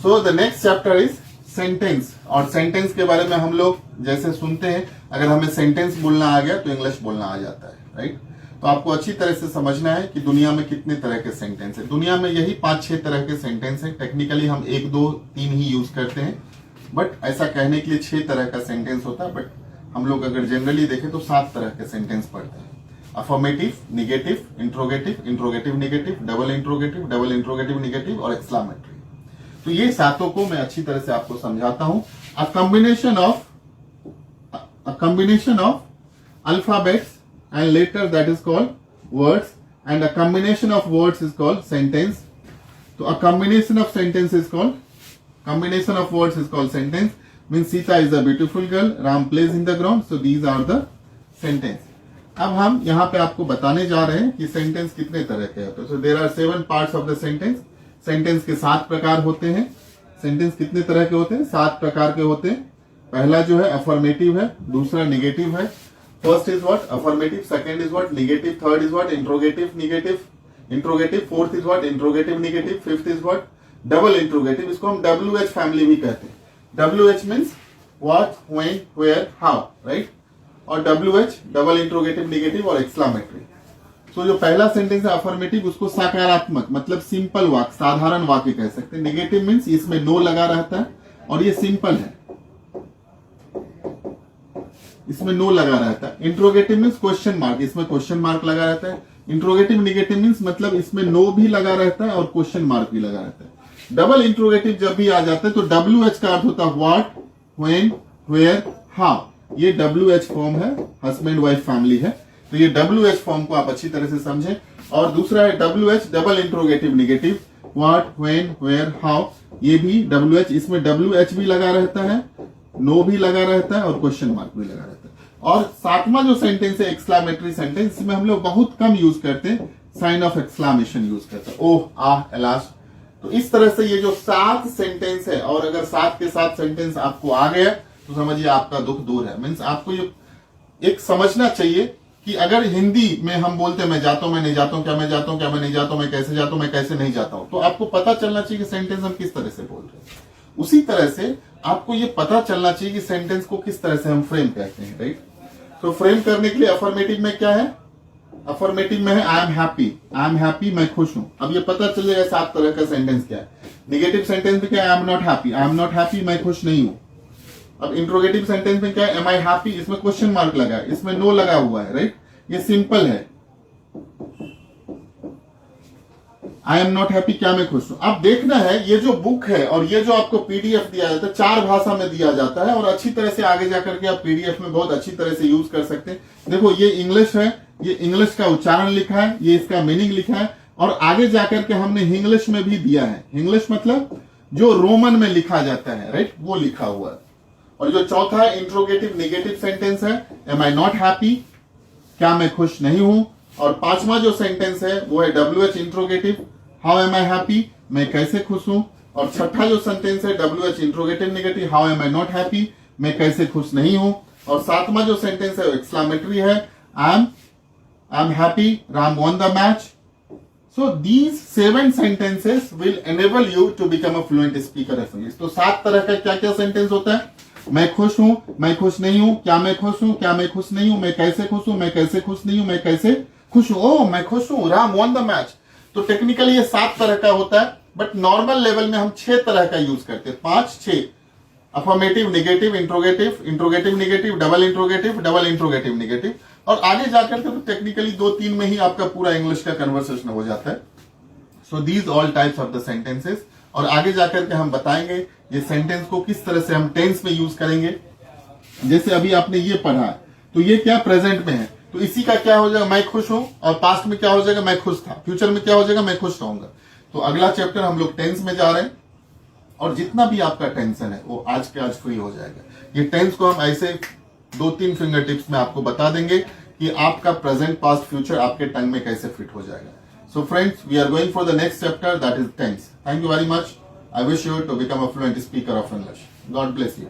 So the next chapter is sentence. और sentence के बारे में हम लोग जैसे सुनते हैं, अगर हमें सेंटेंस बोलना आ गया तो इंग्लिश बोलना आ जाता है, राइट। तो आपको अच्छी तरह से समझना है कि दुनिया में कितने तरह के सेंटेंस है। दुनिया में यही 5-6 तरह के सेंटेंस है। टेक्निकली हम 1, 2, 3 ही यूज करते हैं, बट ऐसा कहने के लिए 6 तरह का सेंटेंस होता है। बट हम लोग अगर जनरली देखें तो 7 तरह के सेंटेंस पढ़ते हैं। Affirmative, negative, interrogative, interrogative negative, double interrogative negative और एक्सक्लामेटरी। तो ये सातों को मैं अच्छी तरह से आपको समझाता हूं। अ combination of alphabets and letters that is called words, and a combination of words is called sentence. So a combination of words is called sentence. Means Sita is a beautiful girl, Ram plays in the ground. So these are the sentence. अब हम यहाँ पे आपको बताने जा रहे हैं कि सेंटेंस कितने तरह के होते हैं। So there are 7 parts of the sentence. Sentence के 7 प्रकार होते हैं। सेंटेंस कितने तरह के होते हैं? 7 प्रकार के होते हैं। पहला जो है अफर्मेटिव है, दूसरा निगेटिव है। First is what? Affirmative. Second is what? Negative. Third is what? Interrogative. Fourth is what? Interrogative negative. Fifth is what? Double interrogative. इसको हम WH फैमिली भी कहते हैं। WH means what, when, where, how, right. और WH double interrogative negative और exclamatory. तो जो पहला सेंटेंस है अफर्मेटिव, उसको सकारात्मक मतलब सिंपल वाक्य, साधारण वाक्य कह सकते हैं। निगेटिव मीन्स इसमें नो लगा रहता है और ये सिंपल है, इसमें नो लगा रहता है। इंट्रोगेटिव मीन्स क्वेश्चन मार्क, इसमें क्वेश्चन मार्क लगा रहता है। इंट्रोगेटिव निगेटिव मीन्स मतलब इसमें नो भी लगा रहता है और क्वेश्चन मार्क भी लगा रहता है। डबल इंट्रोगेटिव जब भी आ जाता है तो WH का अर्थ होता है व्हाट, व्हेन, वेयर, हाउ। ये WH फॉर्म है, हस्बैंड वाइफ फैमिली है, तो ये WH फॉर्म को आप अच्छी तरह से समझें। और दूसरा है WH double interrogative negative, what, when, where, how. ये भी WH, इसमें WH भी लगा रहता है, नो भी लगा रहता है और क्वेश्चन मार्क भी लगा रहता है। और 7वां जो सेंटेंस है एक्सक्लामेटरी सेंटेंस, इसमें हम लोग बहुत कम यूज करते हैं, साइन ऑफ एक्सक्लामेशन यूज करते हैं, ओह, आह, एलास। तो इस तरह से ये जो 7 सेंटेंस है, और अगर 7 के 7 सेंटेंस आपको आ गया तो समझिए आपका दुख दूर है। मीन्स आपको ये एक समझना चाहिए कि अगर हिंदी में हम बोलते हैं मैं जाता हूं, मैं नहीं जाता हूं, क्या मैं जाता हूं, क्या मैं नहीं जाता हूं, मैं कैसे जाता हूं, मैं कैसे नहीं जाता हूं, तो आपको पता चलना चाहिए कि सेंटेंस हम किस तरह से बोल रहे हैं। उसी तरह से आपको ये पता चलना चाहिए कि सेंटेंस को किस तरह से हम फ्रेम करते हैं, राइट। तो फ्रेम करने के लिए अफर्मेटिव में क्या है? अफर्मेटिव में है आई एम हैप्पी, मैं खुश हूं। अब ये पता चल जाएगा 7 तरह का सेंटेंस क्या है। निगेटिव सेंटेंस में क्या है? आई एम नॉट हैप्पी, मैं खुश नहीं हूं। अब इंट्रोगेटिव सेंटेंस में क्या है? एम आई हैप्पी, इसमें क्वेश्चन मार्क लगा है, इसमें नो लगा हुआ है, राइट। ये सिंपल है, आई एम नॉट हैप्पी, क्या मैं खुश हूं। अब देखना है ये जो बुक है और ये जो आपको PDF दिया जाता है, 4 भाषा में दिया जाता है, और अच्छी तरह से आगे जाकर के आप PDF में बहुत अच्छी तरह से यूज कर सकते हैं। देखो ये इंग्लिश है, ये इंग्लिश का उच्चारण लिखा है, ये इसका मीनिंग लिखा है, और आगे जाकर के हमने इंग्लिश में भी दिया है। इंग्लिश मतलब जो रोमन में लिखा जाता है, राइट, वो लिखा हुआ है। और जो चौथा है इंट्रोगेटिव निगेटिव सेंटेंस है, एम आई नॉट हैप्पी, क्या मैं खुश नहीं हूं। और 5वां जो सेंटेंस है वो है WH interrogative, how am I happy, मैं कैसे खुश हूं। और 6ठा जो सेंटेंस है WH interrogative negative, how am I not happy, मैं कैसे खुश नहीं हूं। और 7वां जो सेंटेंस है एक्सक्लामेटरी है, I am happy, Ram won the match. So these 7 sentences will enable you to become a fluent speaker of English. तो 7 तरह का क्या क्या सेंटेंस होता है? मैं खुश हूं, मैं खुश नहीं हूं, क्या मैं खुश हूं, क्या मैं खुश नहीं हूं, मैं कैसे खुश हूं, मैं कैसे खुश नहीं हूं, मैं कैसे खुश हूं, ओह मैं खुश हूं, राम वॉन द मैच। तो टेक्निकली ये 7 तरह का होता है, बट नॉर्मल लेवल में हम 6 तरह का यूज करते हैं, 5, 6। Affirmative, negative, interrogative negative, double interrogative negative. और आगे जाकर के तो टेक्निकली 2-3 में ही आपका पूरा इंग्लिश का कन्वर्सेशन हो जाता है। So these all types of the sentences. और आगे जाकर के हम बताएंगे ये सेंटेंस को किस तरह से हम टेंस में यूज करेंगे। जैसे अभी आपने ये पढ़ा है, तो ये क्या प्रेजेंट में है, तो इसी का क्या हो जाएगा? मैं खुश हूं। और पास्ट में क्या हो जाएगा? मैं खुश था। फ्यूचर में क्या हो जाएगा? मैं खुश रहूंगा। तो अगला चैप्टर हम लोग टेंस में जा रहे हैं, और जितना भी आपका टेंशन है वो आज के आज फ्री हो जाएगा। ये टेंस को हम ऐसे 2-3 फिंगर टिप्स में आपको बता देंगे कि आपका प्रेजेंट, पास्ट, फ्यूचर आपके टंग में कैसे फिट हो जाएगा। So friends, we are going for the next chapter, that is tense. Thank you very much. I wish you to become a fluent speaker of English. God bless you.